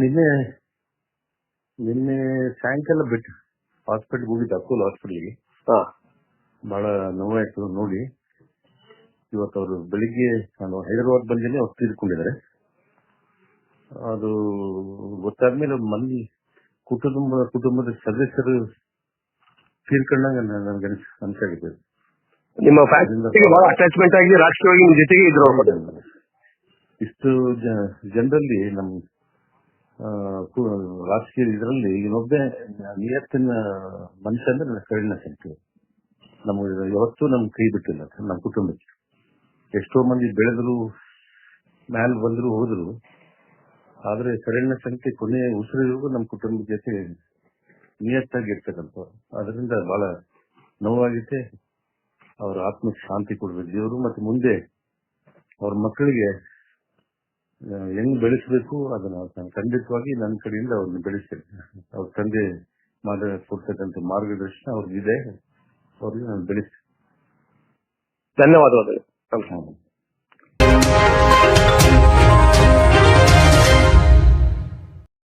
ನಿನ್ನೆ ನಿನ್ನೆ ಸಾಯಂಕಾಲ ಬಿಟ್ಟು ಹಾಸ್ಪಿಟಲ್ಗೆ ಹೋಗಿದ್ದೆ, ಅಕೋಲ್ ಹಾಸ್ಪಿಟಲ್ಗೆ. ಬಹಳ ನೋವಾಯ್ತು ನೋಡಿ. ಇವತ್ತು ಅವರು ಬೆಳಿಗ್ಗೆ ನಾನು ಹೈದರಾಬಾದ್ ಬಂದೇನೆ, ಅವ್ರು ತೀರ್ಕೊಂಡಿದ್ದಾರೆ. ಅದು ಗೊತ್ತಾದ್ಮೇಲೆ ಮನೆ ಕುಟುಂಬದ ಸದಸ್ಯರು ತೀರ್ಕೊಂಡಂಗ ನನಗೆ ಅನ್ಸಾಗಿದೆ. ನಿಮ್ಮ ಅಟ್ಯಾಚ್ಮೆಂಟ್ ಆಗಿ ರಾಷ್ಟ್ರೀಯವಾಗಿ ನಿಮ್ಮ ಜೊತೆಗೆ ಇದ್ರು. ಇಷ್ಟು ಜನರಲ್ಲಿ ನಮ್ಮ ರಾಜಕೀಯ ಇದರಲ್ಲಿ ಇನ್ನೊಬ್ಬೇ ನಿಯತ್ತಿನ ಮನುಷ್ಯ ಅಂದ್ರೆ ನನ್ನ ಕರುಣ ಸಂಖ್ಯೆ. ನಮಗೆ ಯಾವತ್ತೂ ನಮ್ ಕೈ ಬಿಟ್ಟಿಲ್ಲ ನಮ್ಮ ಕುಟುಂಬಕ್ಕೆ. ಎಷ್ಟೋ ಮಂದಿ ಬೆಳೆದ್ರು, ಮ್ಯಾಲ್ ಬಂದ್ರು ಹೋದ್ರು, ಆದ್ರೆ ಕರುಣ ಸಂಖ್ಯೆ ಕೊನೆಯ ಉಸಿರಿಗೂ ನಮ್ಮ ಕುಟುಂಬದ ಜೊತೆ ನಿಯತ್ತಾಗಿರ್ತಕ್ಕಂಥ. ಅದರಿಂದ ಬಹಳ ನೋವಾಗಿದೆ. ಅವ್ರ ಆತ್ಮಕ್ಕೆ ಶಾಂತಿ ಕೊಡ್ಬೇಕು ದೇವರು. ಮತ್ತೆ ಮುಂದೆ ಅವ್ರ ಮಕ್ಕಳಿಗೆ ಹೆಂಗ್ ಬೆಳೆಸಬೇಕು ಅದನ್ನ ಖಂಡಿತವಾಗಿ ನನ್ನ ಕಡೆಯಿಂದ ಅವ್ರನ್ನ ಬೆಳೆಸ್ತೇನೆ. ಅವ್ರ ತಂದೆ ಕೊಡ್ತಕ್ಕಂಥ ಮಾರ್ಗದರ್ಶನ ಅವ್ರಿಗಿದೆ, ಅವ್ರಿಗೆ ನಾನು ಬೆಳೆಸ್ತೇನೆ. ಧನ್ಯವಾದಗಳು.